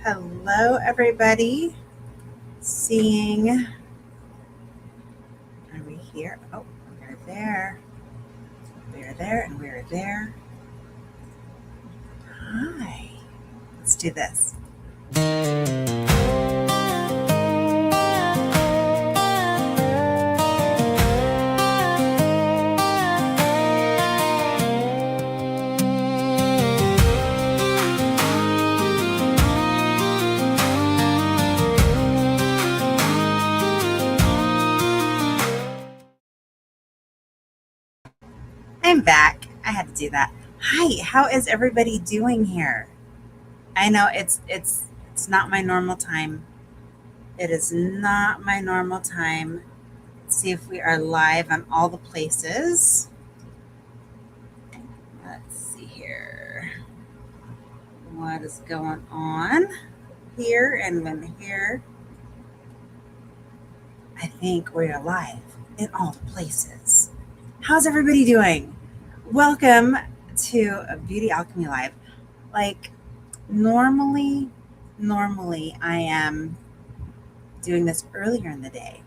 Hello, everybody. Seeing, are we here? Oh, we're there. We're there and we're there. Hi. Let's do this. I'm back. I had to do that. Hi, how is everybody doing here? I know it's not my normal time. It is not my normal time. Let's see if we are live on all the places. Let's see here. What is going on here and then here? I think we are live in all the places. How's everybody doing? Welcome to Beauty Alchemy Live. Like normally I am doing this earlier in the day,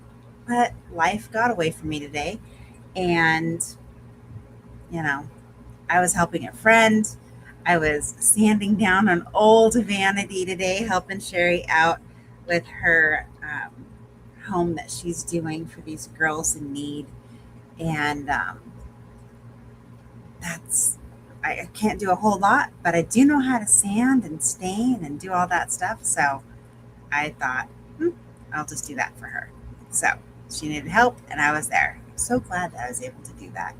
but life got away from me today, and I was helping a friend. I was sanding down an old vanity today, helping Sherry out with her home that she's doing for these girls in need. And I can't do a whole lot, but I do know how to sand and stain and do all that stuff. So I thought, I'll just do that for her. So she needed help, and I was there. I'm so glad that I was able to do that.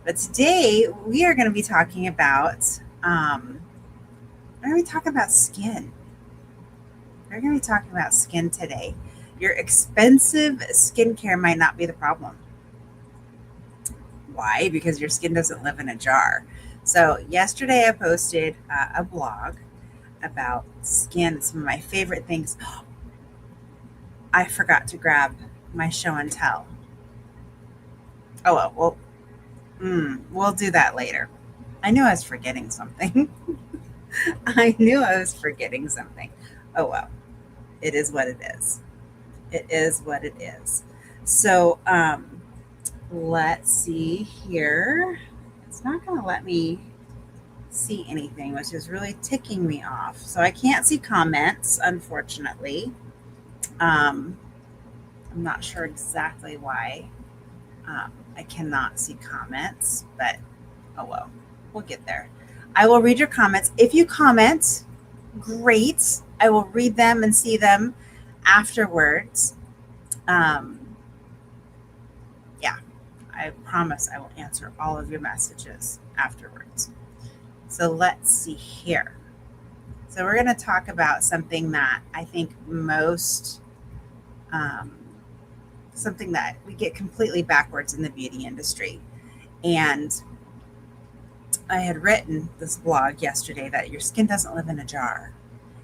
But today we are going to be talking about skin. We're going to be talking about skin today. Your expensive skincare might not be the problem. Why? Because your skin doesn't live in a jar. So yesterday I posted a blog about skin, some of my favorite things. I forgot to grab my show and tell. Oh, well, we'll do that later. I knew I was forgetting something. I knew I was forgetting something. Oh, well, it is what it is. It is what it is. So, let's see here. It's not going to let me see anything, which is really ticking me off. So I can't see comments, unfortunately. I'm not sure exactly why I cannot see comments, but oh well, we'll get there. I will read your comments. If you comment, great. I will read them and see them afterwards. Yeah, I promise I will answer all of your messages afterwards. So let's see here. So we're going to talk about something that I think something that we get completely backwards in the beauty industry. And I had written this blog yesterday that your skin doesn't live in a jar.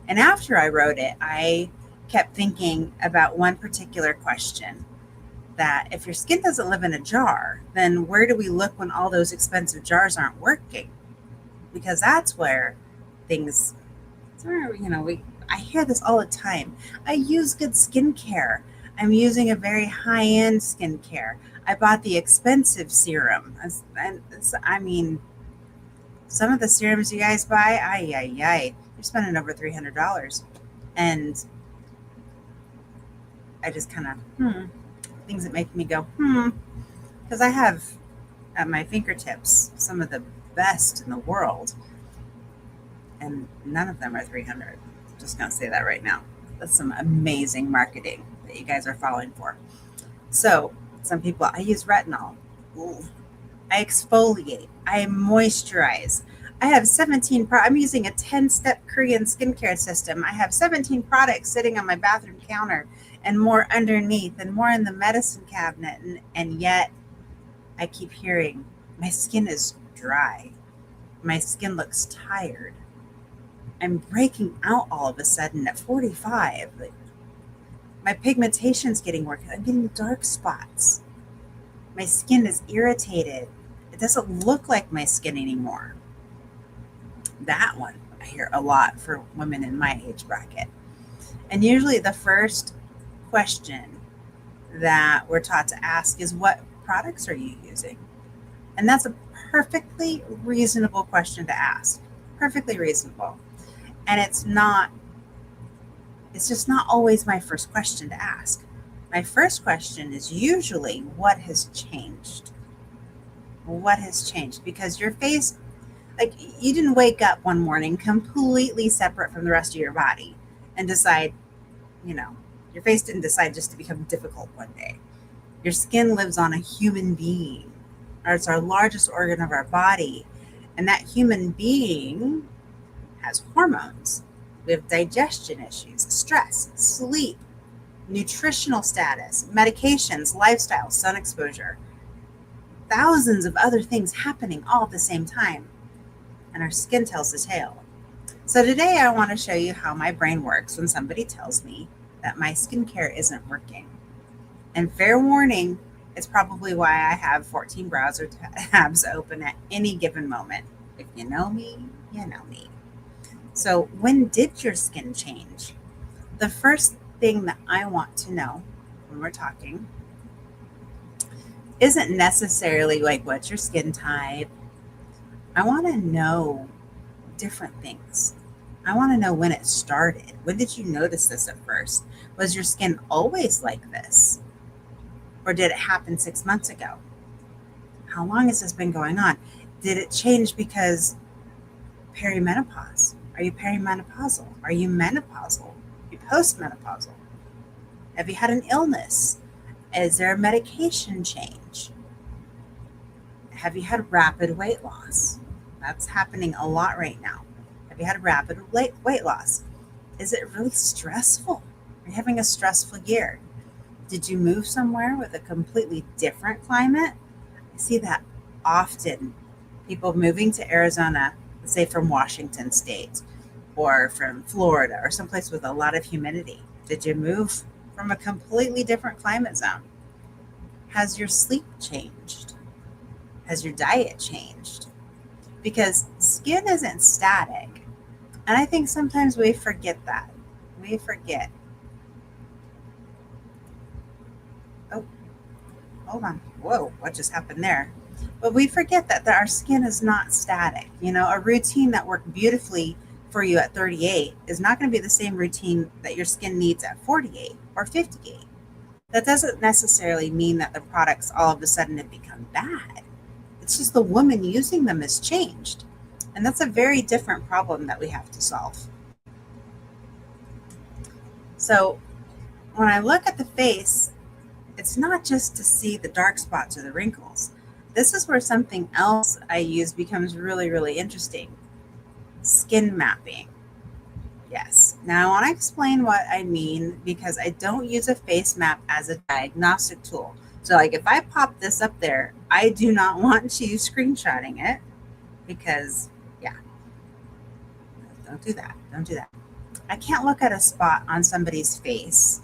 And after I wrote it, I kept thinking about one particular question, that if your skin doesn't live in a jar, then where do we look when all those expensive jars aren't working? Because that's where things, I hear this all the time. I use good skincare. I'm using a very high-end skincare. I bought the expensive serum. I mean, some of the serums you guys buy, you're spending over $300. And I just kind of, things that make me go, because I have at my fingertips some of the best in the world, and none of them are 300. Just gonna say that right now. That's some amazing marketing that you guys are falling for. So some people, I use retinol. Ooh. I exfoliate. I moisturize. I have 17 I'm using a 10-step Korean skincare system. I have 17 products sitting on my bathroom counter, and more underneath, and more in the medicine cabinet. And yet I keep hearing my skin is dry. My skin looks tired. I'm breaking out all of a sudden at 45. Like, my pigmentation's getting worse. I'm getting dark spots. My skin is irritated. It doesn't look like my skin anymore. That one, I hear a lot for women in my age bracket. And usually the first question that we're taught to ask is, what products are you using? And that's a perfectly reasonable question to ask. Perfectly reasonable. And it's just not always my first question to ask. My first question is usually, what has changed? What has changed? Because your face, like, you didn't wake up one morning completely separate from the rest of your body and decide, you know, your face didn't decide just to become difficult one day. Your skin lives on a human being, or it's our largest organ of our body. And that human being has hormones. We have digestion issues, stress, sleep, nutritional status, medications, lifestyle, sun exposure, thousands of other things happening all at the same time. And our skin tells the tale. So today I want to show you how my brain works when somebody tells me that my skincare isn't working. And fair warning, it's probably why I have 14 browser tabs open at any given moment. If you know me, you know me. So when did your skin change? The first thing that I want to know when we're talking isn't necessarily like, what's your skin type? I want to know different things. I want to know when it started. When did you notice this at first? Was your skin always like this? Or did it happen 6 months ago? How long has this been going on? Did it change because perimenopause? Are you perimenopausal? Are you menopausal? Are you postmenopausal? Have you had an illness? Is there a medication change? Have you had rapid weight loss? That's happening a lot right now. Have you had rapid weight loss? Is it really stressful? Are you having a stressful year? Did you move somewhere with a completely different climate? I see that often. People moving to Arizona, let's say from Washington State or from Florida or someplace with a lot of humidity. Did you move from a completely different climate zone? Has your sleep changed? Has your diet changed? Because skin isn't static. And I think sometimes we forget that. We forget. Oh, hold on. Whoa, what just happened there? But we forget that our skin is not static. You know, a routine that worked beautifully for you at 38 is not going to be the same routine that your skin needs at 48 or 58. That doesn't necessarily mean that the products all of a sudden have become bad. It's just the woman using them has changed. And that's a very different problem that we have to solve. So when I look at the face, it's not just to see the dark spots or the wrinkles. This is where something else I use becomes really, really interesting. Skin mapping. Yes. Now I want to explain what I mean because I don't use a face map as a diagnostic tool. So like if I pop this up there, I do not want you screenshotting it because, yeah, don't do that. Don't do that. I can't look at a spot on somebody's face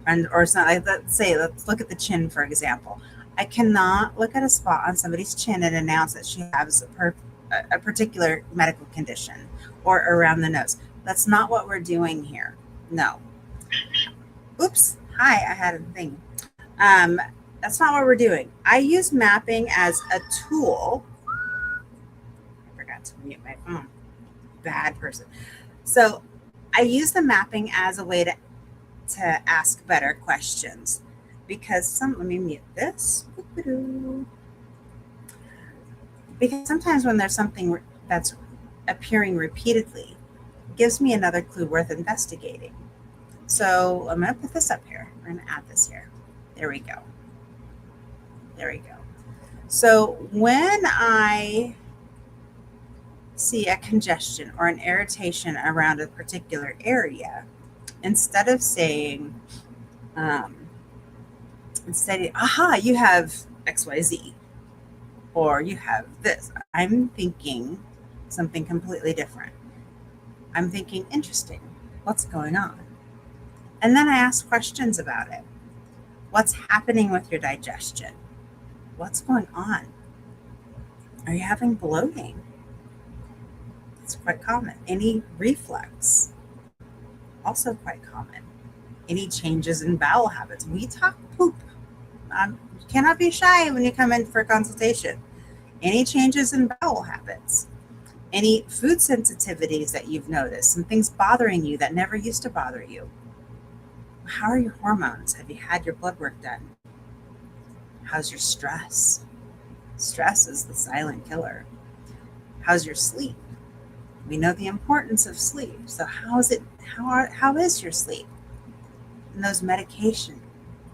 or something. Let's look at the chin, for example. I cannot look at a spot on somebody's chin and announce that she has a particular medical condition or around the nose. That's not what we're doing here. No. Oops. Hi, I had a thing. That's not what we're doing. I use mapping as a tool. I forgot to mute my phone. Bad person. So I use the mapping as a way to ask better questions because let me mute this. Because sometimes when there's something that's appearing repeatedly, it gives me another clue worth investigating. So I'm going to put this up here. We're going to add this here. There we go. There we go. So when I see a congestion or an irritation around a particular area, instead of saying, aha, you have XYZ, or you have this, I'm thinking something completely different. I'm thinking, interesting, what's going on? And then I ask questions about it. What's happening with your digestion? What's going on? Are you having bloating? It's quite common. Any reflux, also quite common. Any changes in bowel habits. We talk poop. You cannot be shy when you come in for a consultation. Any changes in bowel habits. Any food sensitivities that you've noticed, some things bothering you that never used to bother you. How are your hormones? Have you had your blood work done? How's your stress? Stress is the silent killer. How's your sleep? We know the importance of sleep. So how is your sleep? And those medication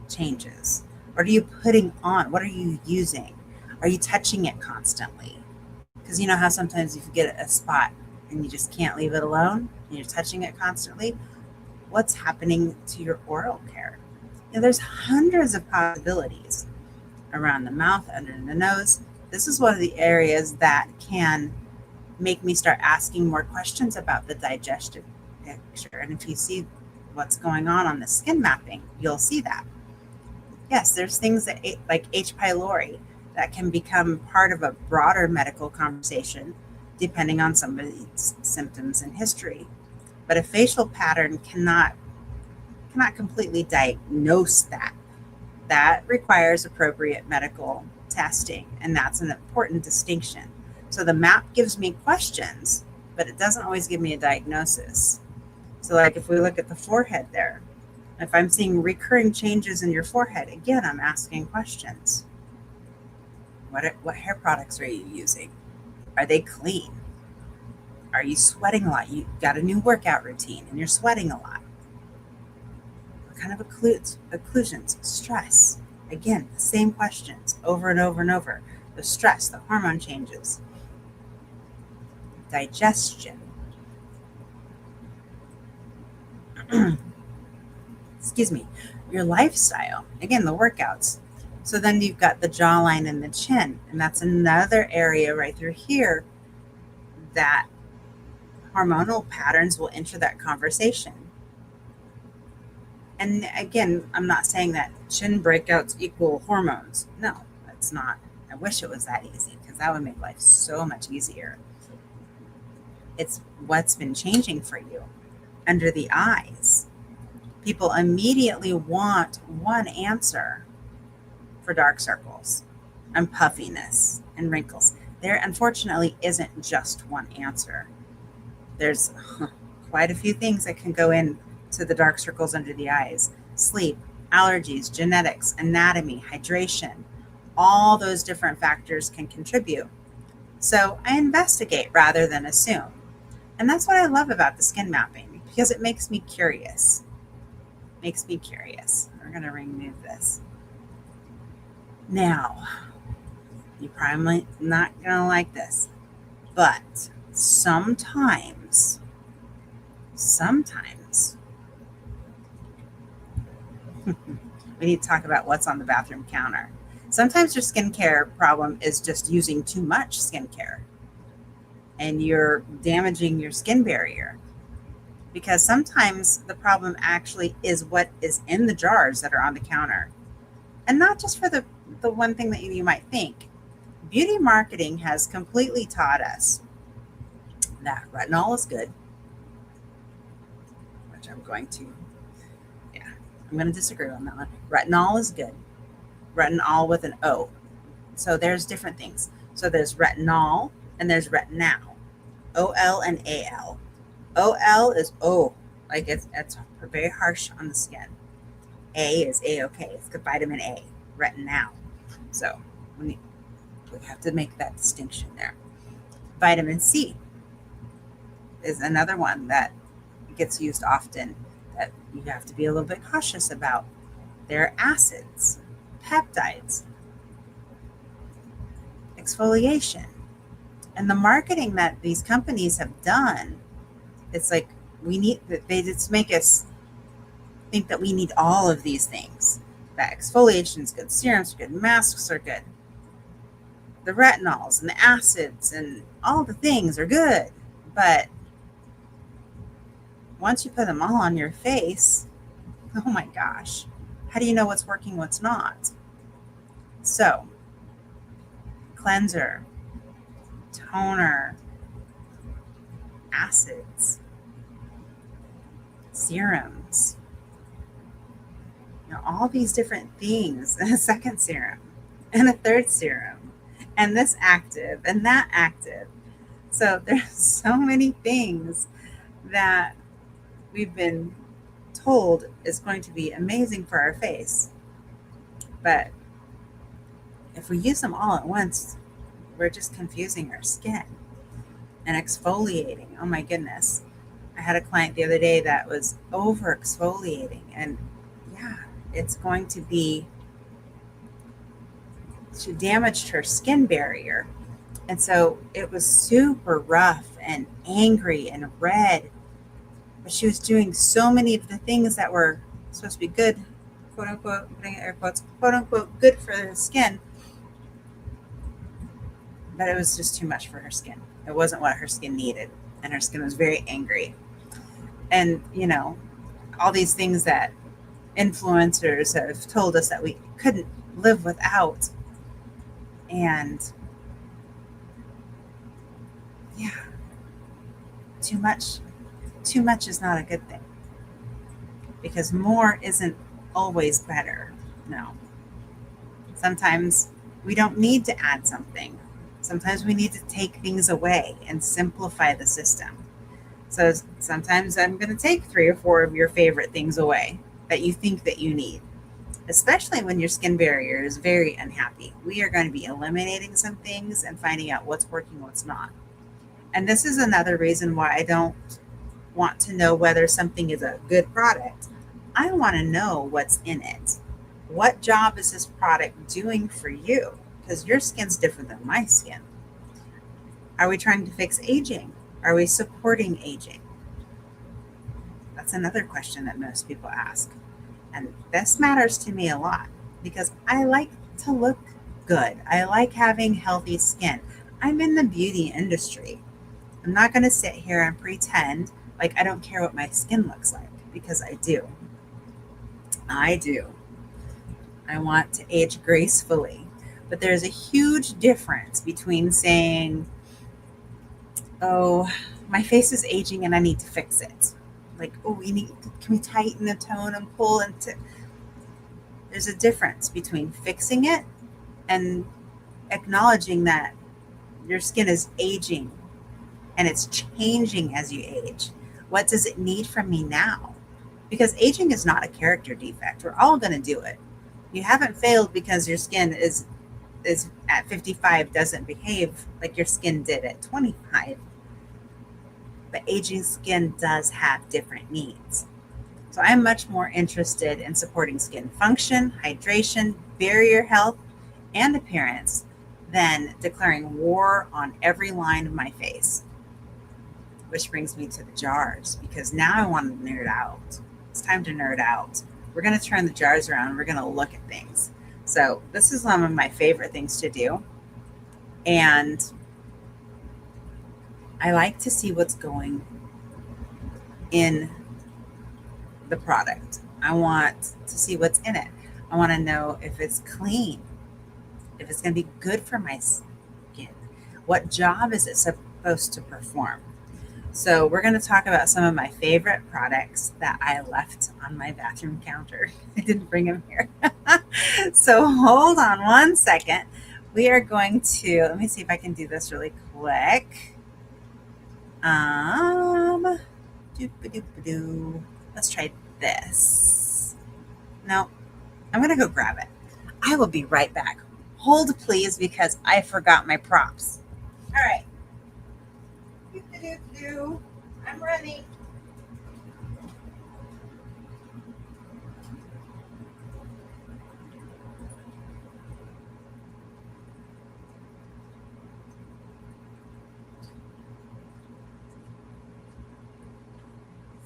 changes. What are you putting on? What are you using? Are you touching it constantly? Because you know how sometimes if you get a spot and you just can't leave it alone and you're touching it constantly, what's happening to your oral care? There's hundreds of possibilities around the mouth, under the nose. This is one of the areas that can make me start asking more questions about the digestion picture. And if you see what's going on the skin mapping, you'll see that. Yes, there's things that like H. pylori that can become part of a broader medical conversation depending on somebody's symptoms and history. But a facial pattern cannot completely diagnose that. That requires appropriate medical testing, and that's an important distinction. So the map gives me questions, but it doesn't always give me a diagnosis. So like if we look at the forehead there, if I'm seeing recurring changes in your forehead, again, I'm asking questions. What hair products are you using? Are they clean? Are you sweating a lot? You got a new workout routine and you're sweating a lot. What kind of occlusions? Stress. Again, the same questions over and over and over. The stress, the hormone changes. Digestion. Excuse me. Your lifestyle. Again, the workouts. So then you've got the jawline and the chin. And that's another area right through here that hormonal patterns will enter that conversation. And again, I'm not saying that chin breakouts equal hormones. No, that's not. I wish it was that easy because that would make life so much easier. It's what's been changing for you. Under the eyes, people immediately want one answer for dark circles and puffiness and wrinkles. There unfortunately isn't just one answer. There's quite a few things that can go into the dark circles under the eyes. Sleep, allergies, genetics, anatomy, hydration, all those different factors can contribute. So I investigate rather than assume. And that's what I love about the skin mapping because it makes me curious. We're going to remove this. Now, you're probably not going to like this, but sometimes we need to talk about what's on the bathroom counter. Sometimes your skincare problem is just using too much skincare and you're damaging your skin barrier. Because sometimes the problem actually is what is in the jars that are on the counter. And not just for the one thing that you might think. Beauty marketing has completely taught us that retinol is good, which I'm going to disagree on that one. Retinol is good. Retinol with an O. So there's different things. So there's retinol and there's retinol. OL and AL. OL is O, like it's very harsh on the skin. A is A-okay. It's the vitamin A, retinol. So we have to make that distinction there. Vitamin C is another one that gets used often that you have to be a little bit cautious about. There are acids, peptides, exfoliation. And the marketing that these companies have done, it's like they just make us think that we need all of these things. That exfoliation is good, serums are good, masks are good. The retinols and the acids and all the things are good. But once you put them all on your face, oh my gosh, how do you know what's working, what's not? So, cleanser, toner, acids, serums, all these different things, and a second serum and a third serum and this active and that active. So there's so many things that we've been told is going to be amazing for our face. But if we use them all at once, we're just confusing our skin and exfoliating. Oh my goodness. I had a client the other day that was over exfoliating, and yeah, it's going to be, she damaged her skin barrier. And so it was super rough and angry and red. But she was doing so many of the things that were supposed to be good, quote unquote, putting air quotes, quote unquote, good for the skin. But it was just too much for her skin. It wasn't what her skin needed. And her skin was very angry. And, all these things that influencers have told us that we couldn't live without. And yeah, too much is not a good thing, because more isn't always better. No. Sometimes we don't need to add something. Sometimes we need to take things away and simplify the system. So sometimes I'm going to take 3 or 4 of your favorite things away that you think that you need, especially when your skin barrier is very unhappy. We are going to be eliminating some things and finding out what's working, what's not. And this is another reason why I don't want to know whether something is a good product. I want to know what's in it. What job is this product doing for you? Because your skin's different than my skin. Are we trying to fix aging? Are we supporting aging? That's another question that most people ask. And this matters to me a lot because I like to look good. I like having healthy skin. I'm in the beauty industry. I'm not going to sit here and pretend like I don't care what my skin looks like, because I do. I do. I want to age gracefully. But there's a huge difference between saying, oh, my face is aging and I need to fix it. Like, oh, can we tighten the tone and pull into. There's a difference between fixing it and acknowledging that your skin is aging and it's changing as you age. What does it need from me now? Because aging is not a character defect. We're all going to do it. You haven't failed because your skin is at 55 doesn't behave like your skin did at 25. But aging skin does have different needs. So I'm much more interested in supporting skin function, hydration, barrier health, and appearance than declaring war on every line of my face. Which brings me to the jars, because now I want to nerd out. It's time to nerd out. We're going to turn the jars around. We're going to look at things. So this is one of my favorite things to do. And I like to see what's going in the product. I want to see what's in it. I want to know if it's clean, if it's going to be good for my skin. What job is it supposed to perform? So we're going to talk about some of my favorite products that I left on my bathroom counter. I didn't bring them here. So hold on one second. We are going to, let me see if I can do this really quick. Let's try this. No, I'm going to go grab it. I will be right back. Hold please, because I forgot my props. All right. I'm ready.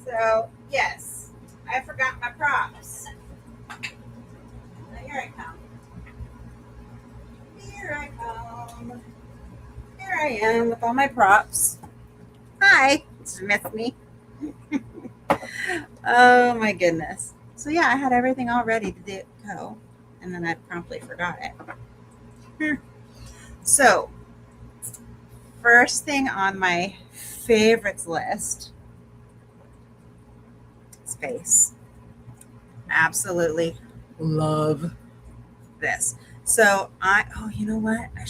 So, yes, I forgot my props. Here I come. Here I come. Here I am with all my props. Hi. Did you miss me? Oh my goodness. So yeah, I had everything all ready to go, and then I promptly forgot it. So first thing on my favorites list is face. Absolutely love this. So oh, you know what? I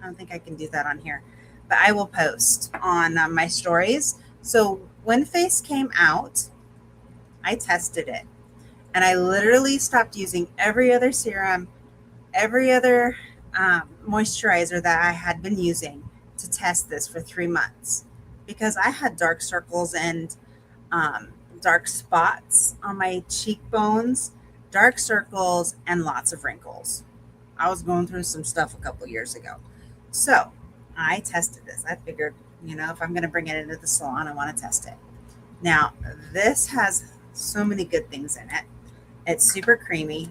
don't think I can do that on here, but I will post on my stories. So when face came out, I tested it and I literally stopped using every other serum, every other moisturizer that I had been using to test this for 3 months because I had dark circles and dark spots on my cheekbones, dark circles, and lots of wrinkles. I was going through some stuff a couple years ago. So I tested this. I figured, if I'm going to bring it into the salon, I want to test it. Now, this has so many good things in it. It's super creamy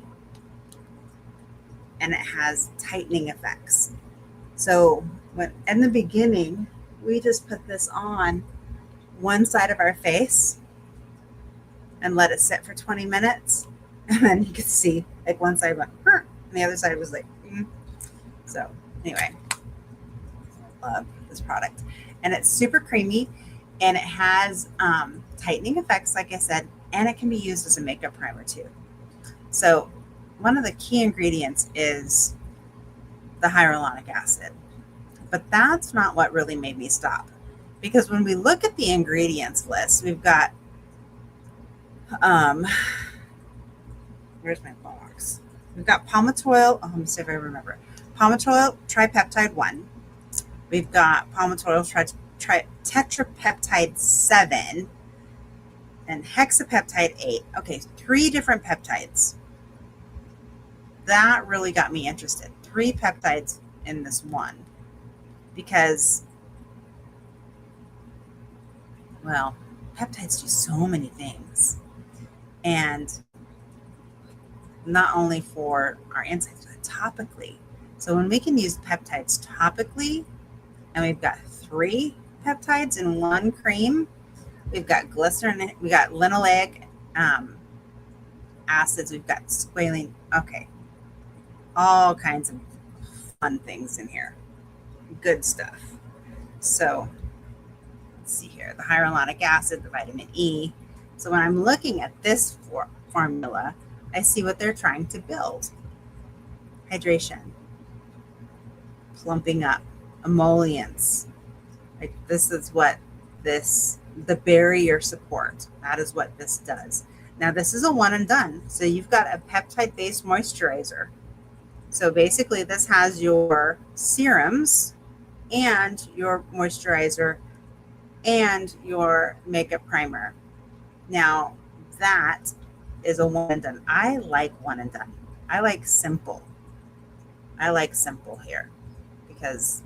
and it has tightening effects. So in the beginning, we just put this on one side of our face and let it sit for 20 minutes. And then you could see like one side went, and the other side was like, So anyway, I love this product. And it's super creamy and it has tightening effects, like I said, and it can be used as a makeup primer too. So one of the key ingredients is the hyaluronic acid. But that's not what really made me stop. Because when we look at the ingredients list, we've got where's my box? We've got palmitoyl. Let me see if I remember. Palmitoyl tripeptide 1. We've got palmitoyl tetrapeptide 7 and hexapeptide 8. Okay, 3 different peptides. That really got me interested. 3 peptides in this one because, well, peptides do so many things. And not only for our insides, but topically. So when we can use peptides topically, and we've got 3 peptides in one cream, we've got glycerin, we got linoleic acids, we've got squalene. Okay, all kinds of fun things in here. Good stuff. So let's see here, the hyaluronic acid, the vitamin E. So when I'm looking at this formula, I see what they're trying to build. Hydration, plumping up, emollients. Like this is what the barrier support, that is what this does. Now this is a one and done. So you've got a peptide-based moisturizer. So basically this has your serums and your moisturizer and your makeup primer. Now that is a one and done. I like one and done. I like simple. I like simple here because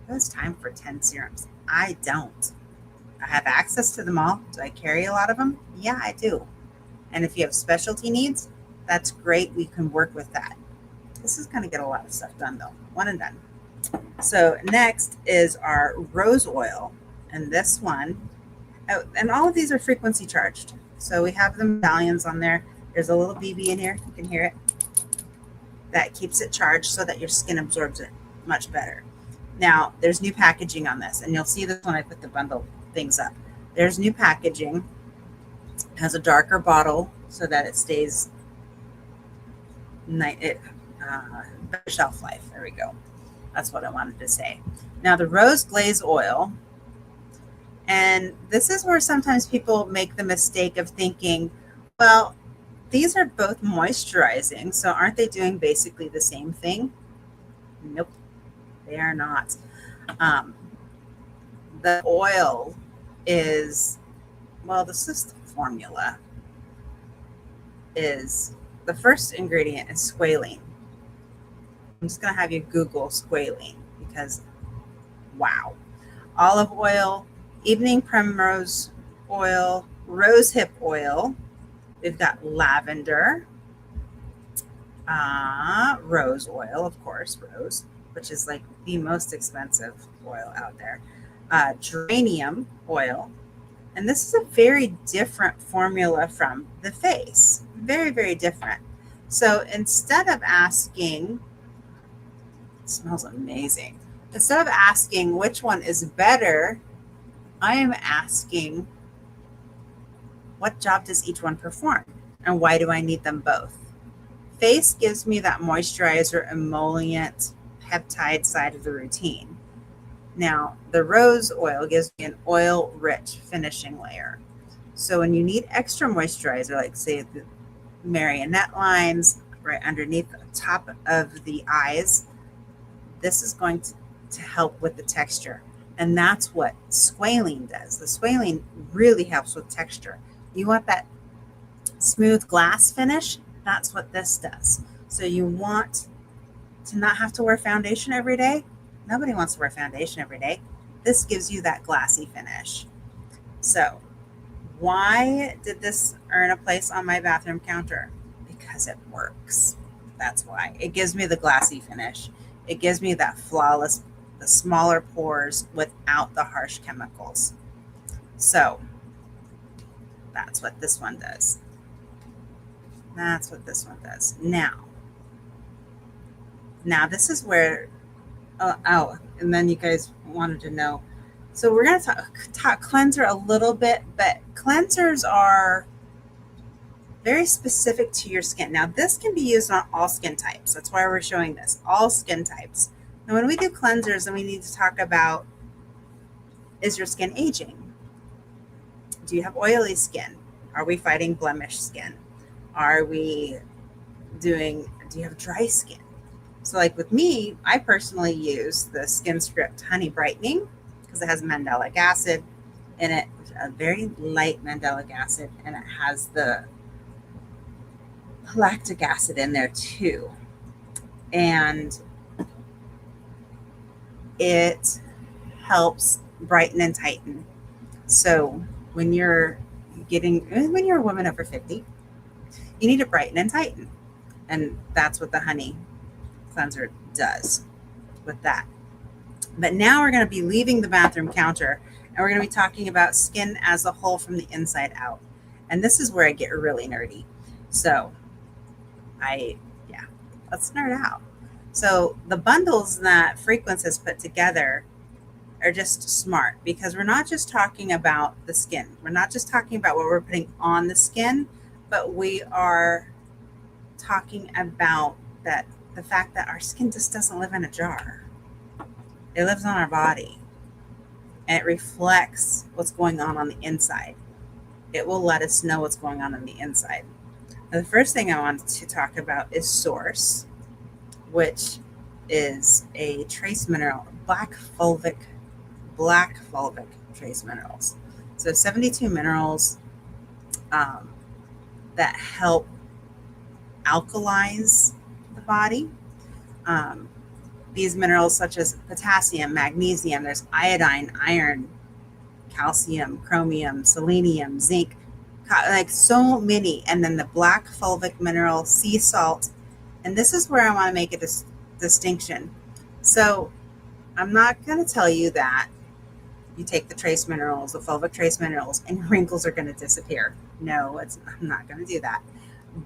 it's time for 10 serums. I don't. I have access to them all. Do I carry a lot of them? Yeah, I do. And if you have specialty needs, that's great. We can work with that. This is going to get a lot of stuff done though. One and done. So next is our rose oil. And this one, and all of these are frequency charged. So we have the medallions on there. There's a little BB in here. You can hear it. That keeps it charged so that your skin absorbs it much better. Now, there's new packaging on this, and you'll see this when I put the bundle things up. There's new packaging. It has a darker bottle so that it stays better shelf life. There we go. That's what I wanted to say. Now, the rose glaze oil. And this is where sometimes people make the mistake of thinking, well, these are both moisturizing, so aren't they doing basically the same thing? Nope, they are not. The oil is, well, this is the formula, is the first ingredient is squalene. I'm just going to have you Google squalene because, wow. Olive oil, evening primrose oil, rosehip oil. We've got lavender, rose oil, of course, rose, which is like the most expensive oil out there. Geranium oil. And this is a very different formula from the face. Very, very different. So instead of asking, it smells amazing. Instead of asking which one is better, I am asking what job does each one perform and why do I need them both? Face gives me that moisturizer, emollient, peptide side of the routine. Now, the rose oil gives me an oil-rich finishing layer. So when you need extra moisturizer, like say the marionette lines right underneath the top of the eyes, this is going to help with the texture. And that's what squalene does. The squalene really helps with texture. You want that smooth glass finish? That's what this does. So you want to not have to wear foundation every day? Nobody wants to wear foundation every day. This gives you that glassy finish. So why did this earn a place on my bathroom counter? Because it works. That's why. It gives me the glassy finish. It gives me that flawless, the smaller pores without the harsh chemicals. So that's what this one does. That's what this one does. Now this is where, and then you guys wanted to know. So we're going to talk cleanser a little bit, but cleansers are very specific to your skin. Now, this can be used on all skin types. That's why we're showing this, all skin types. And when we do cleansers, then we need to talk about, is your skin aging? Do you have oily skin? Are we fighting blemish skin? Do you have dry skin? So like with me, I personally use the Skin Script Honey Brightening because it has mandelic acid in it, a very light mandelic acid, and it has the lactic acid in there too. And it helps brighten and tighten. So when you're a woman over 50, you need to brighten and tighten. And that's what the honey cleanser does with that. But now we're going to be leaving the bathroom counter and we're going to be talking about skin as a whole from the inside out. And this is where I get really nerdy. So let's nerd out. So the bundles that Frequence has put together are just smart because we're not just talking about the skin. We're not just talking about what we're putting on the skin, but we are talking about the fact that our skin just doesn't live in a jar. It lives on our body and it reflects what's going on the inside. It will let us know what's going on the inside. Now, the first thing I want to talk about is Source, which is a trace mineral, black fulvic trace minerals. So 72 minerals that help alkalize the body. These minerals such as potassium, magnesium, there's iodine, iron, calcium, chromium, selenium, zinc, like so many. And then the black fulvic mineral, sea salt. And this is where I want to make a distinction. So I'm not going to tell you that you take the trace minerals, the fulvic trace minerals, and wrinkles are going to disappear. No, I'm not going to do that.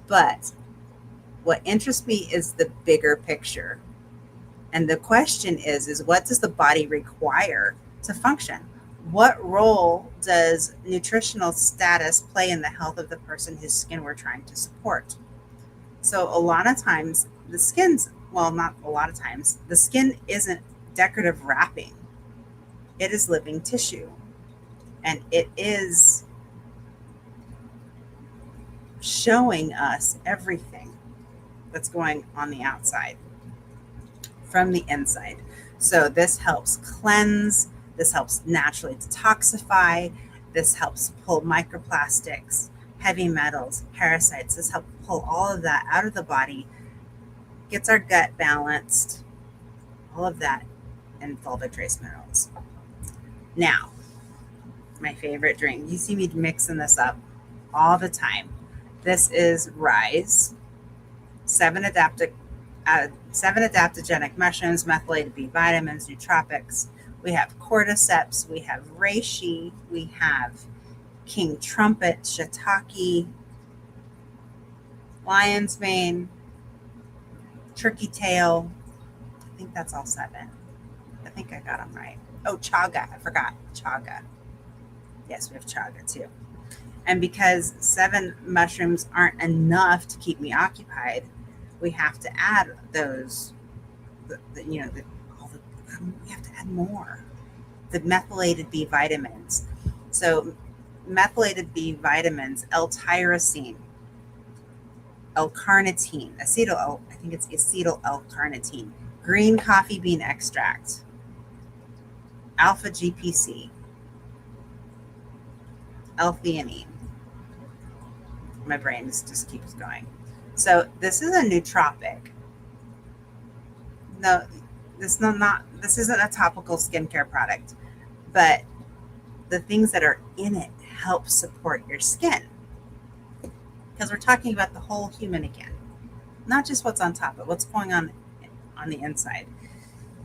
But what interests me is the bigger picture. And the question is what does the body require to function? What role does nutritional status play in the health of the person whose skin we're trying to support? So a lot of times the skin isn't decorative wrapping. It is living tissue. And it is showing us everything that's going on the outside from the inside. So this helps cleanse, this helps naturally detoxify, this helps pull microplastics, heavy metals, parasites. This helps pull all of that out of the body, gets our gut balanced, all of that in fulvic trace minerals. Now, my favorite drink. You see me mixing this up all the time. This is Rise, 7 adaptogenic mushrooms, methylated B vitamins, nootropics. We have cordyceps, we have reishi, we have king trumpet, shiitake, lion's mane, turkey tail. I think that's all 7. think I got them right. Oh, chaga. I forgot chaga. Yes, we have chaga too. And because 7 mushrooms aren't enough to keep me occupied, we have to add those, we have to add more. The methylated B vitamins. So, methylated B vitamins, L-tyrosine, L-carnitine, I think it's acetyl L-carnitine, green coffee bean extract, alpha GPC, L-theanine. My brain just keeps going. So this is a nootropic. No, this isn't a topical skincare product, but the things that are in it help support your skin. Because we're talking about the whole human again, not just what's on top, but what's going on the inside.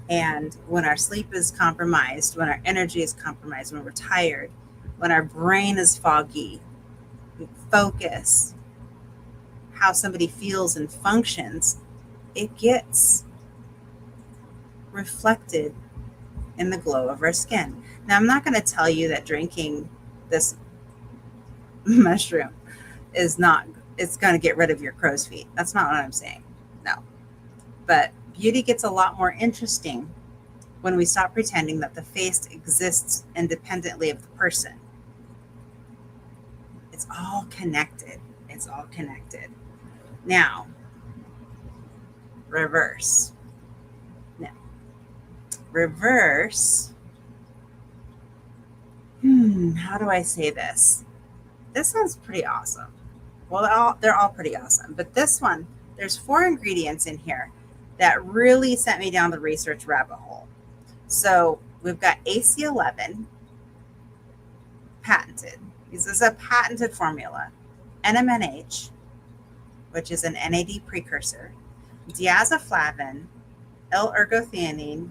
And when our sleep is compromised, when our energy is compromised, when we're tired, when our brain is foggy, focus, how somebody feels and functions, it gets reflected in the glow of our skin. Now, I'm not going to tell you that drinking this mushroom it's going to get rid of your crow's feet. That's not what I'm saying. No. But beauty gets a lot more interesting when we stop pretending that the face exists independently of the person. It's all connected. It's all connected. Now, reverse. Now, reverse. How do I say this? This sounds pretty awesome. Well, they're all pretty awesome. But this one, there's 4 ingredients in here that really sent me down the research rabbit hole. So we've got AC11, patented. This is a patented formula. NMNH, which is an NAD precursor, diazoflavin, L-ergothioneine.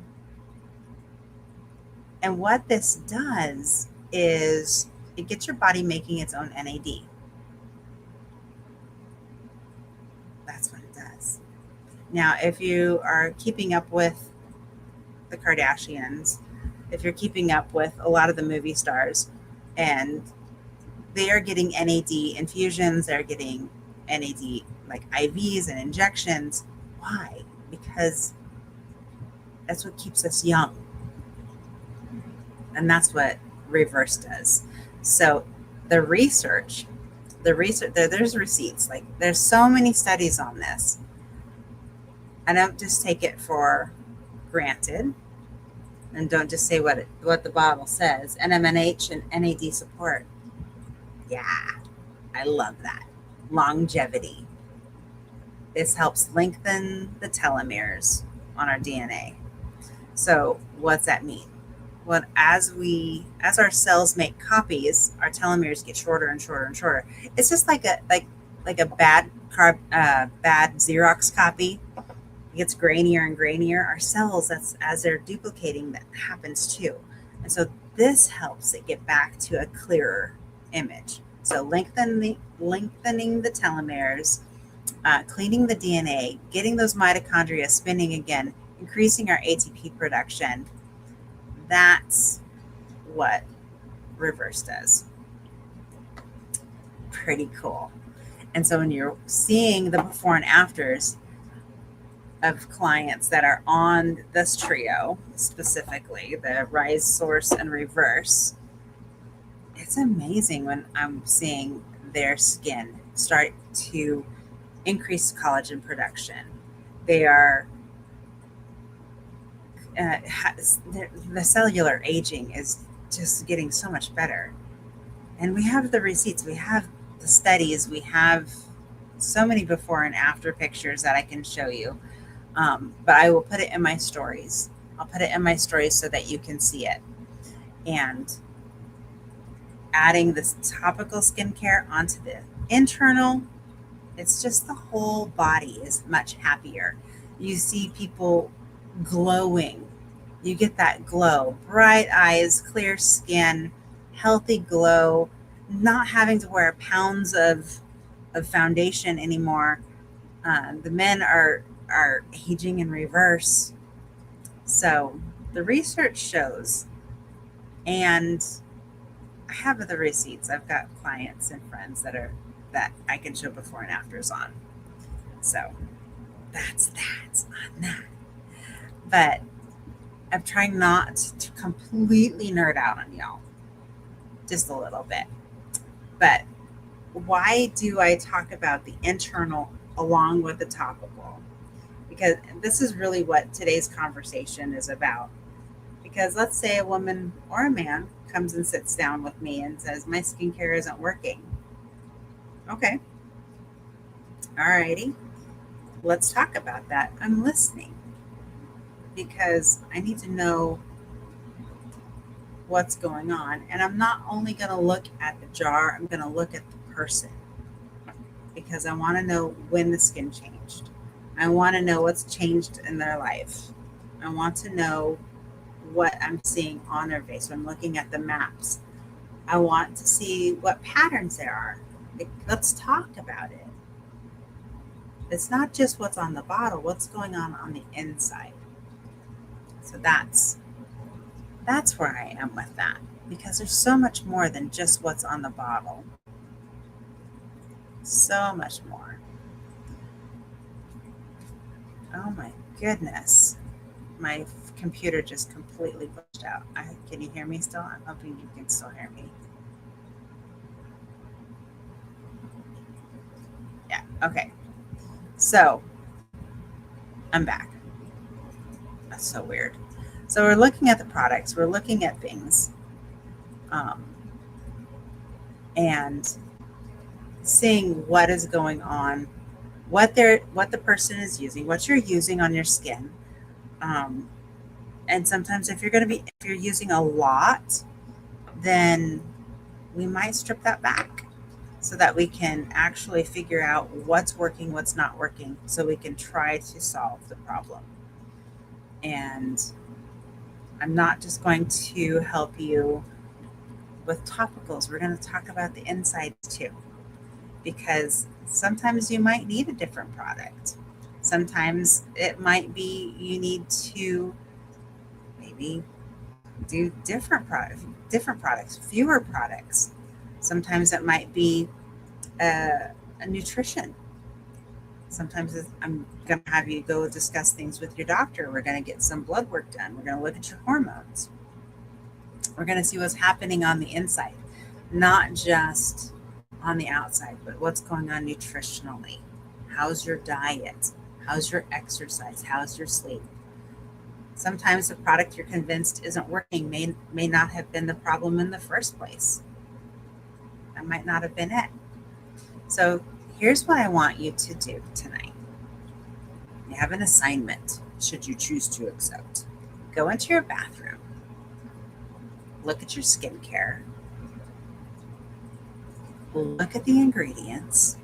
And what this does is it gets your body making its own NAD. That's what it does. Now, if you are keeping up with the Kardashians, if you're keeping up with a lot of the movie stars, and they are getting NAD infusions, they're getting NAD like IVs and injections. Why? Because that's what keeps us young. And that's what reverse does. So the research, there's receipts. Like there's so many studies on this. I don't just take it for granted, and don't just say what the bottle says. NMNH and NAD support. Yeah, I love that. Longevity. This helps lengthen the telomeres on our DNA. So what's that mean? Well, as our cells make copies, our telomeres get shorter and shorter and shorter. It's just like a bad Xerox copy. It gets grainier and grainier. Our cells, as they're duplicating, that happens too. And so this helps it get back to a clearer image. So lengthening the telomeres, cleaning the DNA, getting those mitochondria spinning again, increasing our ATP production. That's what reverse does. Pretty cool. And so when you're seeing the before and afters of clients that are on this trio, specifically the Rise, Source, and Reverse, it's amazing when I'm seeing their skin start to increase collagen production. They are the cellular aging is just getting so much better. And we have the receipts, we have the studies, we have so many before and after pictures that I can show you. But I will put it in my stories. I'll put it in my stories so that you can see it. And adding this topical skincare onto the internal, it's just the whole body is much happier. You see people glowing. You get that glow, bright eyes, clear skin, healthy glow, not having to wear pounds of foundation anymore. The men are aging in reverse. So the research shows, and I have the receipts. I've got clients and friends that I can show before and afters on. So that's on that. But I'm trying not to completely nerd out on y'all, just a little bit. But why do I talk about the internal along with the topical? Because this is really what today's conversation is about. Because let's say a woman or a man comes and sits down with me and says, my skincare isn't working. Okay. All righty. Let's talk about that. I'm listening because I need to know what's going on. And I'm not only going to look at the jar, I'm going to look at the person because I want to know when the skin changed. I want to know what's changed in their life. I want to know what I'm seeing on their face. When I'm looking at the maps, I want to see what patterns there are. Let's talk about it. It's not just what's on the bottle, what's going on the inside. So that's where I am with that, because there's so much more than just what's on the bottle. So much more. Oh my goodness. My computer just completely glitched out. Can you hear me still? I'm hoping you can still hear me. Yeah, okay. So, I'm back. That's so weird. So we're looking at the products, we're looking at things, and seeing what is going on, what the person is using, what you're using on your skin. And sometimes if you're using a lot, then we might strip that back so that we can actually figure out what's working, what's not working, so we can try to solve the problem. And I'm not just going to help you with topicals. We're going to talk about the insides too, because sometimes you might need a different product. Sometimes it might be you need to maybe do different products, fewer products. Sometimes it might be a nutrition. Sometimes I'm going to have you go discuss things with your doctor. We're going to get some blood work done. We're going to look at your hormones. We're going to see what's happening on the inside, not just on the outside, but what's going on nutritionally. How's your diet? How's your exercise? How's your sleep? Sometimes the product you're convinced isn't working may not have been the problem in the first place. That might not have been it. So here's what I want you to do tonight. You have an assignment, should you choose to accept. Go into your bathroom. Look at your skincare. Look at the ingredients.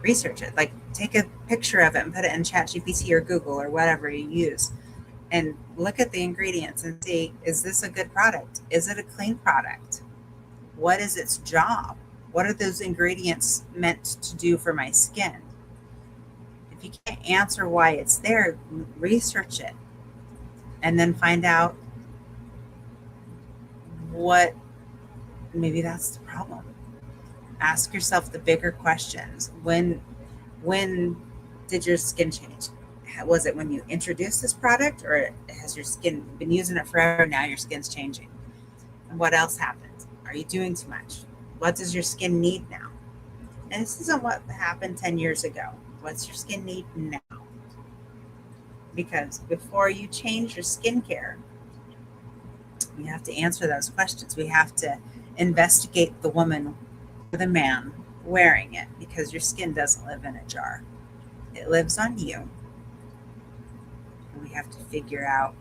Research it. Like, take a picture of it and put it in ChatGPT or Google or whatever you use. And look at the ingredients and see, is this a good product? Is it a clean product? What is its job? What are those ingredients meant to do for my skin? If you can't answer why it's there, research it. And then find out what, maybe that's the problem. Ask yourself the bigger questions. When did your skin change? Was it when you introduced this product, or has your skin been using it forever? Now your skin's changing. And what else happened? Are you doing too much? What does your skin need now? And this isn't what happened 10 years ago. What's your skin need now? Because before you change your skincare, we have to answer those questions. We have to investigate the woman or the man wearing it, because your skin doesn't live in a jar. It lives on you. And we have to figure out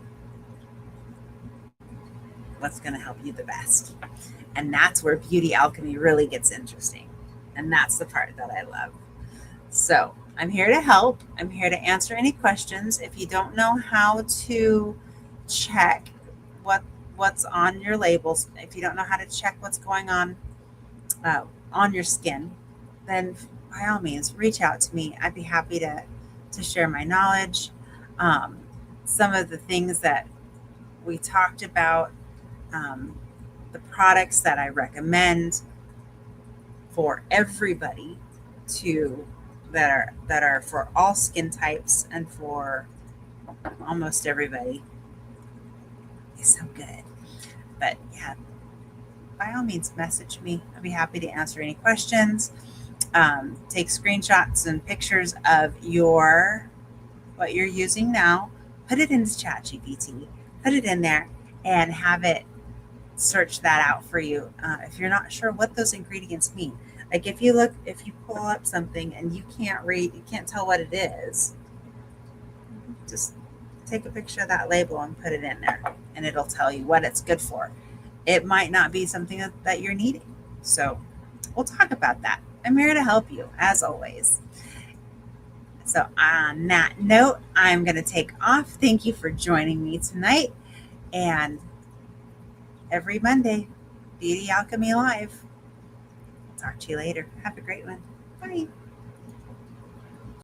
what's going to help you the best. And that's where Beauty Alchemy really gets interesting. And that's the part that I love. So I'm here to help. I'm here to answer any questions. If you don't know how to check what's on your labels, if you don't know how to check what's going on your skin, then by all means, reach out to me. I'd be happy to share my knowledge. some of the things that we talked about, the products that I recommend for everybody to that are for all skin types and for almost everybody is so good. But yeah, by all means, message me. I'd be happy to answer any questions. Take screenshots and pictures of what you're using now. Put it into ChatGPT. Put it in there and have it search that out for you. If you're not sure what those ingredients mean, like if you pull up something and you can't tell what it is, just take a picture of that label and put it in there, and it'll tell you what it's good for. It might not be something that you're needing. So we'll talk about that. I'm here to help you, as always. So on that note, I'm going to take off. Thank you for joining me tonight. And every Monday, Beauty Alchemy Live. Talk to you later. Have a great one. Bye.